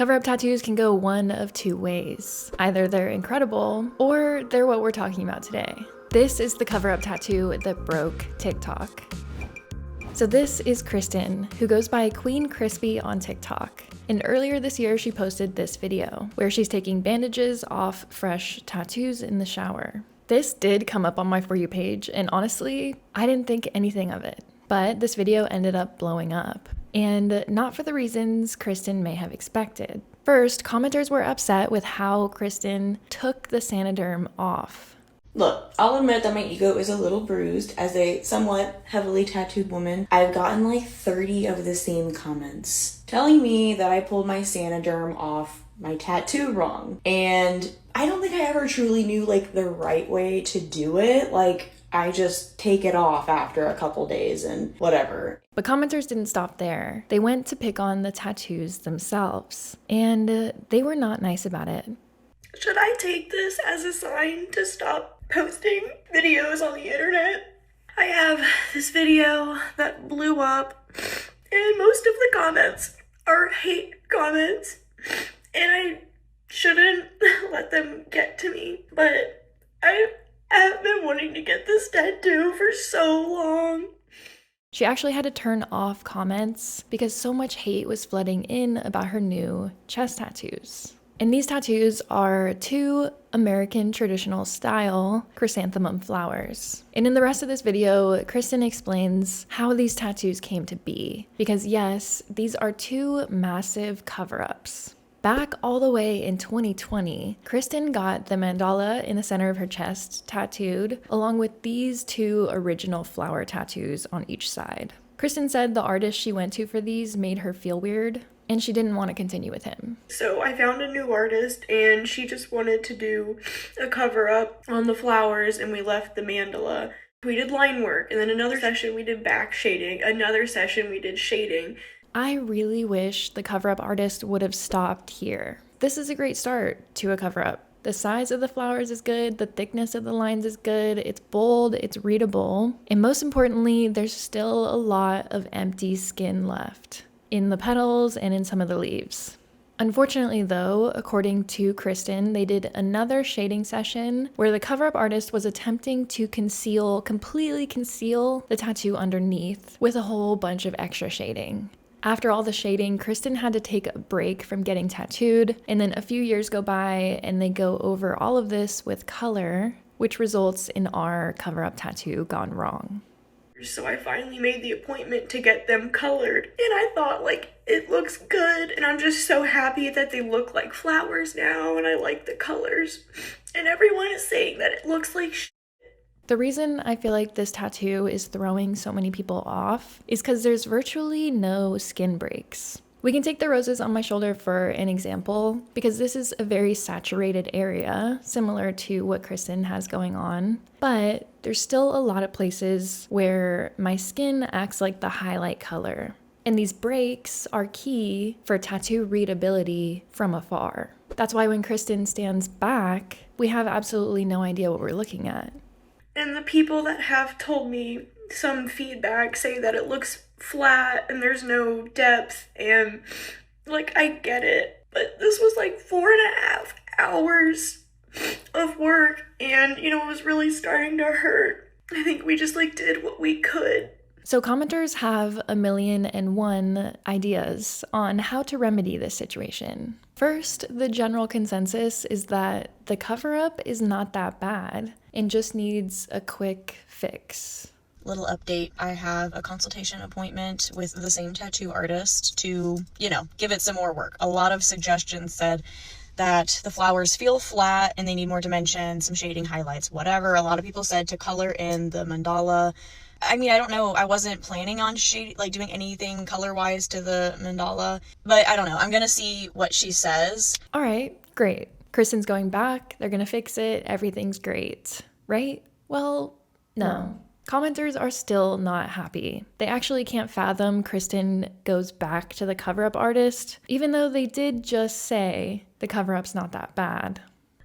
Cover-up tattoos can go one of two ways. Either they're incredible, or they're what we're talking about today. This is the cover-up tattoo that broke TikTok. So this is Kristen, who goes by Queen Crispy on TikTok. And earlier this year, she posted this video, where she's taking bandages off fresh tattoos in the shower. This did come up on my For You page, and honestly, I didn't think anything of it. But this video ended up blowing up. And not for the reasons Kristen may have expected. First, commenters were upset with how Kristen took the Saniderm off. Look, I'll admit that my ego is a little bruised. As a somewhat heavily tattooed woman, I've gotten like 30 of the same comments telling me that I pulled my Saniderm off my tattoo wrong. And I don't think I ever truly knew like the right way to do it. Like, I just take it off after a couple days and whatever. But commenters didn't stop there. They went to pick on the tattoos themselves, and they were not nice about it. Should I take this as a sign to stop posting videos on the internet? I have this video that blew up, and most of the comments are hate comments, and I shouldn't let them get to me, but I've been wanting to get this tattoo for so long. She actually had to turn off comments because so much hate was flooding in about her new chest tattoos. And these tattoos are 2 American traditional style chrysanthemum flowers. And in the rest of this video, Kristen explains how these tattoos came to be. Because yes, these are 2 massive cover-ups. Back all the way in 2020, Kristen got the mandala in the center of her chest tattooed, along with these 2 original flower tattoos on each side. Kristen said the artist she went to for these made her feel weird, and she didn't want to continue with him. So I found a new artist, and she just wanted to do a cover-up on the flowers, and we left the mandala. We did line work, and then another session we did back shading, another session we did shading. I really wish the cover-up artist would have stopped here. This is a great start to a cover-up. The size of the flowers is good, the thickness of the lines is good, it's bold, it's readable, and most importantly, there's still a lot of empty skin left in the petals and in some of the leaves. Unfortunately though, according to Kristen, they did another shading session where the cover-up artist was attempting to completely conceal the tattoo underneath with a whole bunch of extra shading. After all the shading, Kristen had to take a break from getting tattooed, and then a few years go by and they go over all of this with color, which results in our cover-up tattoo gone wrong. So I finally made the appointment to get them colored, and I thought, like, it looks good, and I'm just so happy that they look like flowers now, and I like the colors, and everyone is saying that it looks like The reason I feel like this tattoo is throwing so many people off is because there's virtually no skin breaks. We can take the roses on my shoulder for an example, because this is a very saturated area, similar to what Kristen has going on, but there's still a lot of places where my skin acts like the highlight color. And these breaks are key for tattoo readability from afar. That's why when Kristen stands back, we have absolutely no idea what we're looking at. And the people that have told me some feedback say that it looks flat and there's no depth, and like, I get it, but this was like 4.5 hours of work, and it was really starting to hurt. I think we just like did what we could. So commenters have 1,000,001 ideas on how to remedy this situation. First, the general consensus is that the cover-up is not that bad and just needs a quick fix. Little update, I have a consultation appointment with the same tattoo artist to, give it some more work. A lot of suggestions said that the flowers feel flat and they need more dimension, some shading, highlights, whatever. A lot of people said to color in the mandala. I mean, I don't know. I wasn't planning on doing anything color-wise to the mandala, but I don't know. I'm going to see what she says. All right, great. Kristen's going back. They're going to fix it. Everything's great, right? Well, no. Commenters are still not happy. They actually can't fathom Kristen goes back to the cover-up artist, even though they did just say the cover-up's not that bad.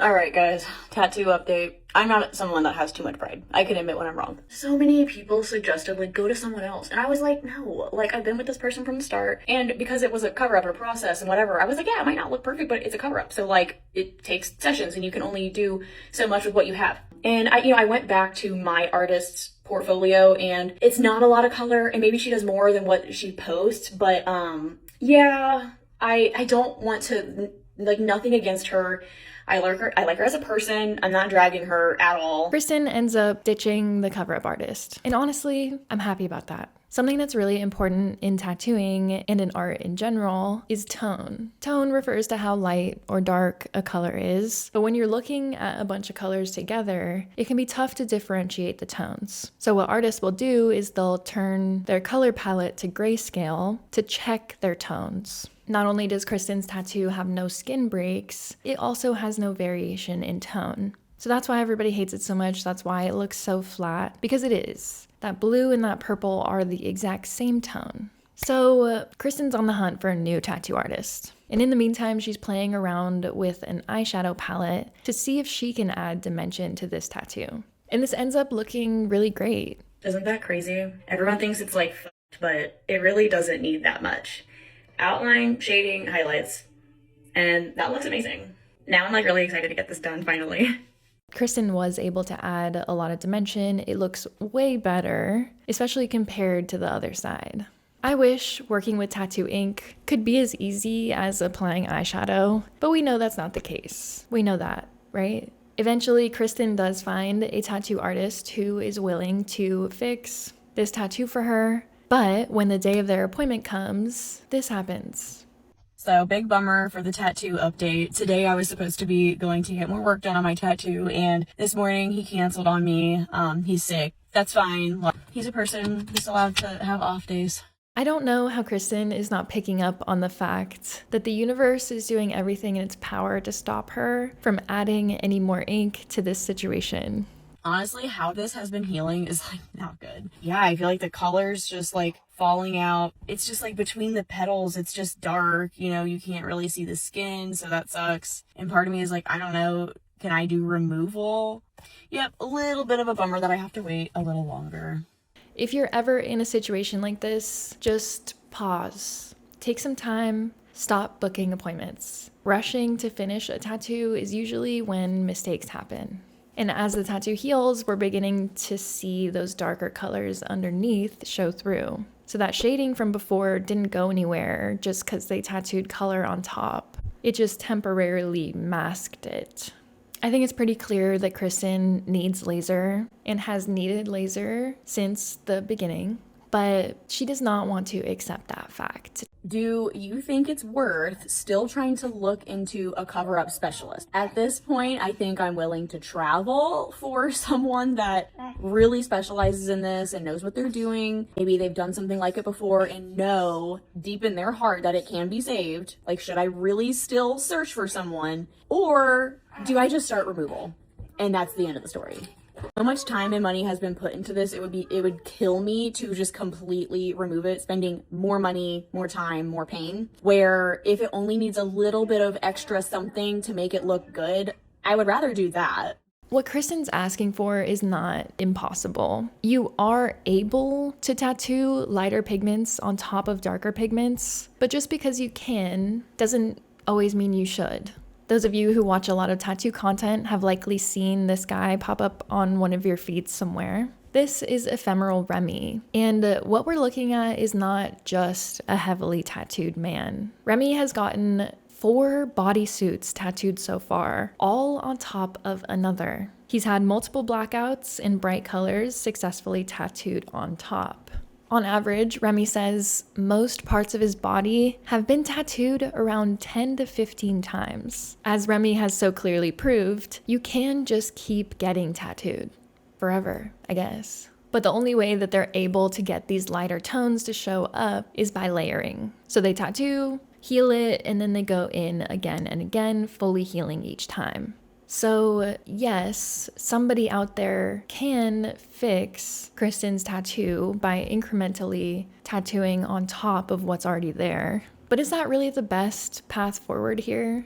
Alright guys, tattoo update. I'm not someone that has too much pride. I can admit when I'm wrong. So many people suggested like go to someone else, and I was like, no, like I've been with this person from the start, and because it was a cover up or process and whatever, I was like, yeah, it might not look perfect, but it's a cover up. So like it takes sessions and you can only do so much with what you have. And I went back to my artist's portfolio, and it's not a lot of color, and maybe she does more than what she posts, but yeah, I don't want to, like, nothing against her. I like her as a person. I'm not dragging her at all. Kristen ends up ditching the cover-up artist. And honestly, I'm happy about that. Something that's really important in tattooing and in art in general is tone. Tone refers to how light or dark a color is, but when you're looking at a bunch of colors together, it can be tough to differentiate the tones. So what artists will do is they'll turn their color palette to grayscale to check their tones. Not only does Kristen's tattoo have no skin breaks, it also has no variation in tone. So that's why everybody hates it so much. That's why it looks so flat, because it is. That blue and that purple are the exact same tone. So Kristen's on the hunt for a new tattoo artist. And in the meantime, she's playing around with an eyeshadow palette to see if she can add dimension to this tattoo. And this ends up looking really great. Isn't that crazy? Everyone thinks it's like f***ed, but it really doesn't need that much. Outline, shading, highlights, and that looks amazing. Now I'm like really excited to get this done finally. Kristen was able to add a lot of dimension. It looks way better, especially compared to the other side. I wish working with tattoo ink could be as easy as applying eyeshadow, but we know that's not the case. We know that, right? Eventually, Kristen does find a tattoo artist who is willing to fix this tattoo for her. But when the day of their appointment comes, this happens. So big bummer for the tattoo update. Today I was supposed to be going to get more work done on my tattoo, and this morning he canceled on me. He's sick. That's fine. He's a person. He's allowed to have off days. I don't know how Kristen is not picking up on the fact that the universe is doing everything in its power to stop her from adding any more ink to this situation. Honestly, how this has been healing is like not good. Yeah, I feel like the color's just like falling out. It's just like between the petals, it's just dark, you know, you can't really see the skin, so that sucks. And part of me is like, I don't know, can I do removal? Yep, a little bit of a bummer that I have to wait a little longer. If you're ever in a situation like this, just pause. Take some time. Stop booking appointments. Rushing to finish a tattoo is usually when mistakes happen. And as the tattoo heals, we're beginning to see those darker colors underneath show through. So that shading from before didn't go anywhere just because they tattooed color on top. It just temporarily masked it. I think it's pretty clear that Kristen needs laser and has needed laser since the beginning, but she does not want to accept that fact. Do you think it's worth still trying to look into a cover-up specialist? At this point, I think I'm willing to travel for someone that really specializes in this and knows what they're doing. Maybe they've done something like it before and know deep in their heart that it can be saved. Like, should I really still search for someone? Or do I just start removal? And that's the end of the story. So much time and money has been put into this. It would kill me to just completely remove it, spending more money, more time, more pain. Where if it only needs a little bit of extra something to make it look good, I would rather do that. What Kristen's asking for is not impossible. You are able to tattoo lighter pigments on top of darker pigments, but just because you can doesn't always mean you should. Those of you who watch a lot of tattoo content have likely seen this guy pop up on one of your feeds somewhere. This is Ephemeral Remy, and what we're looking at is not just a heavily tattooed man. Remy has gotten 4 bodysuits tattooed so far, all on top of another. He's had multiple blackouts in bright colors successfully tattooed on top. On average, Remy says most parts of his body have been tattooed around 10 to 15 times. As Remy has so clearly proved, you can just keep getting tattooed. Forever, I guess. But the only way that they're able to get these lighter tones to show up is by layering. So they tattoo, heal it, and then they go in again and again, fully healing each time. So yes, somebody out there can fix Kristen's tattoo by incrementally tattooing on top of what's already there. But is that really the best path forward here?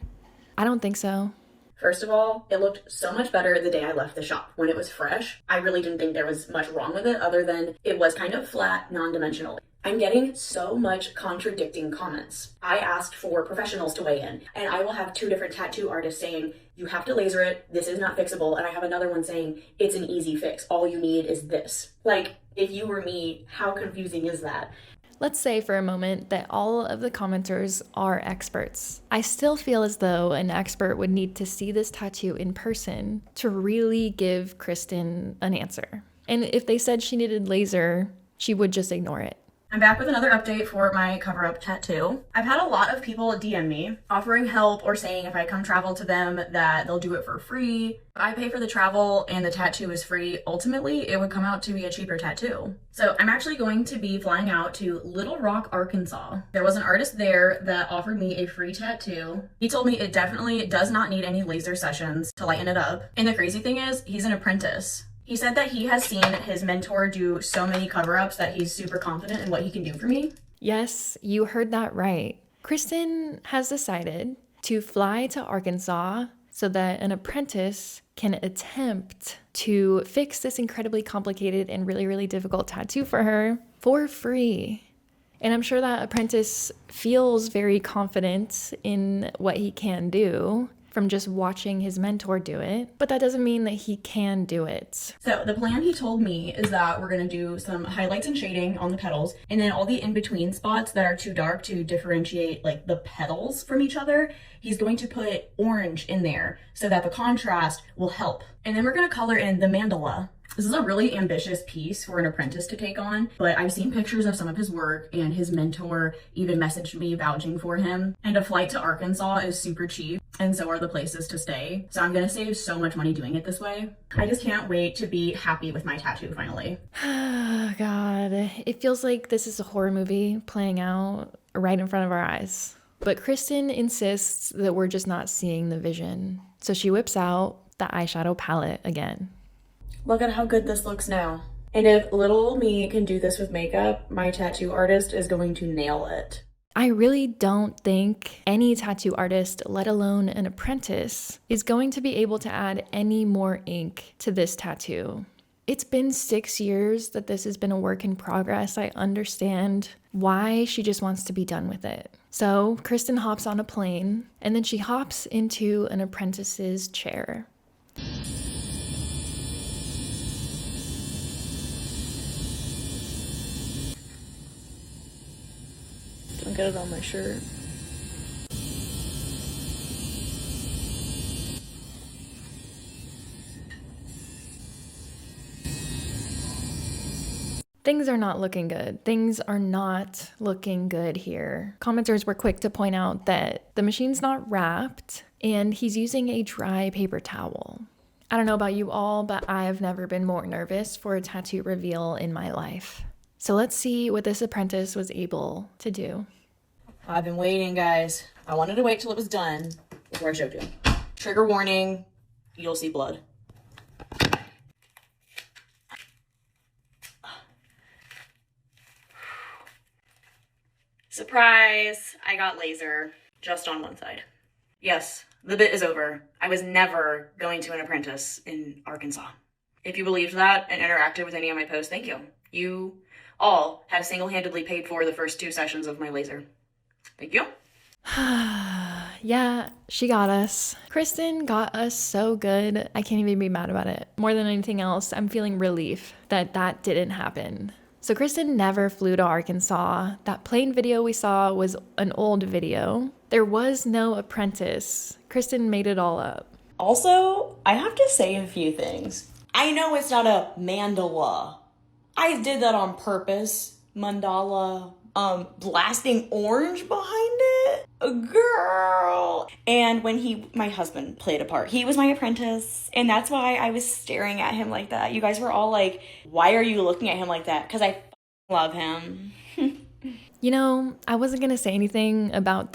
I don't think so. First of all, it looked so much better the day I left the shop. When it was fresh, I really didn't think there was much wrong with it other than it was kind of flat, non-dimensional. I'm getting so much contradicting comments. I asked for professionals to weigh in, and I will have 2 different tattoo artists saying, you have to laser it, this is not fixable, and I have another one saying, it's an easy fix, all you need is this. Like, if you were me, how confusing is that? Let's say for a moment that all of the commenters are experts. I still feel as though an expert would need to see this tattoo in person to really give Kristen an answer. And if they said she needed laser, she would just ignore it. I'm back with another update for my cover-up tattoo. I've had a lot of people DM me offering help or saying if I come travel to them that they'll do it for free. If I pay for the travel and the tattoo is free, ultimately it would come out to be a cheaper tattoo. So I'm actually going to be flying out to Little Rock, Arkansas. There was an artist there that offered me a free tattoo. He told me it definitely does not need any laser sessions to lighten it up. And the crazy thing is, he's an apprentice. He said that he has seen his mentor do so many cover-ups that he's super confident in what he can do for me. Yes, you heard that right. Kristen has decided to fly to Arkansas so that an apprentice can attempt to fix this incredibly complicated and really, really difficult tattoo for her for free. And I'm sure that apprentice feels very confident in what he can do from just watching his mentor do it, but that doesn't mean that he can do it. So the plan he told me is that we're gonna do some highlights and shading on the petals, and then all the in-between spots that are too dark to differentiate like the petals from each other, he's going to put orange in there so that the contrast will help. And then we're gonna color in the mandala. This is a really ambitious piece for an apprentice to take on, but I've seen pictures of some of his work and his mentor even messaged me vouching for him. And a flight to Arkansas is super cheap, and so are the places to stay. So I'm gonna save so much money doing it this way. I just can't wait to be happy with my tattoo finally. God, it feels like this is a horror movie playing out right in front of our eyes. But Kristen insists that we're just not seeing the vision. So she whips out the eyeshadow palette again. Look at how good this looks now. And if little old me can do this with makeup, my tattoo artist is going to nail it. I really don't think any tattoo artist, let alone an apprentice, is going to be able to add any more ink to this tattoo. It's been 6 years that this has been a work in progress. I understand why she just wants to be done with it. So Kristen hops on a plane, and then she hops into an apprentice's chair. Don't get it on my shirt. Things are not looking good. Things are not looking good here. Commenters were quick to point out that the machine's not wrapped and he's using a dry paper towel. I don't know about you all, but I have never been more nervous for a tattoo reveal in my life. So let's see what this apprentice was able to do. I've been waiting, guys. I wanted to wait till it was done before I showed you. Trigger warning, you'll see blood. Surprise! I got laser just on one side. Yes, the bit is over. I was never going to an apprentice in Arkansas. If you believed that and interacted with any of my posts, thank you. You all have single-handedly paid for the first 2 sessions of my laser. Thank you. Yeah, she got us. Kristen got us so good. I can't even be mad about it. More than anything else, I'm feeling relief that that didn't happen. So Kristen never flew to Arkansas. That plane video we saw was an old video. There was no apprentice. Kristen made it all up. Also, I have to say a few things. I know it's not a mandala. I did that on purpose. Mandala. Blasting orange behind it? Girl. And when my husband played a part, he was my apprentice. And that's why I was staring at him like that. You guys were all like, why are you looking at him like that? Because I love him. You know, I wasn't going to say anything about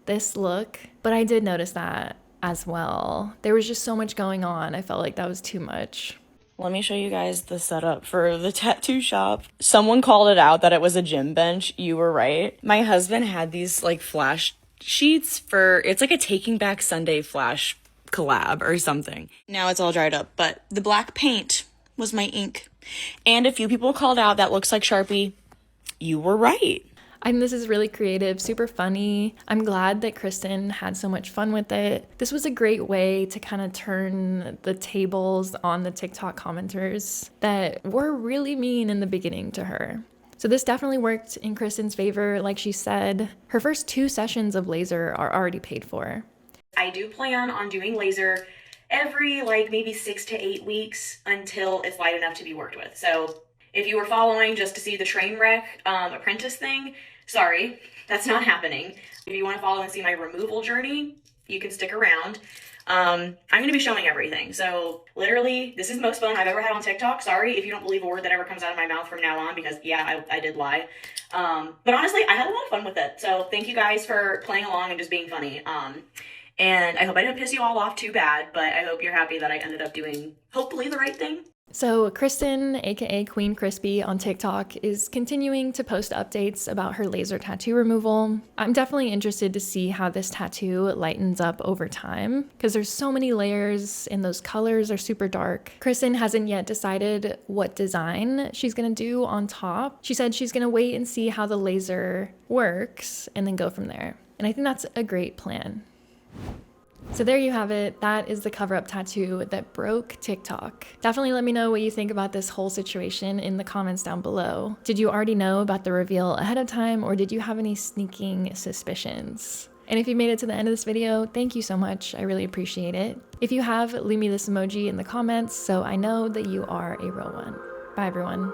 this look, but I did notice that as well. There was just so much going on. I felt like that was too much. Let me show you guys the setup for the tattoo shop. Someone called it out that it was a gym bench. You were right. My husband had these like flash sheets it's like a Taking Back Sunday flash collab or something. Now it's all dried up, but the black paint was my ink. And a few people called out that looks like Sharpie. You were right. I think this is really creative, super funny. I'm glad that Kristen had so much fun with it. This was a great way to kind of turn the tables on the TikTok commenters that were really mean in the beginning to her. So this definitely worked in Kristen's favor. Like she said, her first 2 sessions of laser are already paid for. I do plan on doing laser every maybe 6 to 8 weeks until it's light enough to be worked with. So if you were following just to see the train wreck Apprentice thing, sorry, that's not happening. If you want to follow and see my removal journey, you can stick around. I'm going to be showing everything. So literally, this is the most fun I've ever had on TikTok. Sorry if you don't believe a word that ever comes out of my mouth from now on, because yeah, I did lie. But honestly, I had a lot of fun with it. So thank you guys for playing along and just being funny. And I hope I didn't piss you all off too bad, but I hope you're happy that I ended up doing hopefully the right thing. So Kristen, aka Queen Crispy on TikTok, is continuing to post updates about her laser tattoo removal. I'm definitely interested to see how this tattoo lightens up over time, because there's so many layers and those colors are super dark. Kristen hasn't yet decided what design she's gonna do on top. She said she's gonna wait and see how the laser works and then go from there. And I think that's a great plan. So there you have it. That is the cover-up tattoo that broke TikTok. Definitely let me know what you think about this whole situation in the comments down below. Did you already know about the reveal ahead of time, or did you have any sneaking suspicions? And if you made it to the end of this video, thank you so much. I really appreciate it. If you have, leave me this emoji in the comments so I know that you are a real one. Bye, everyone.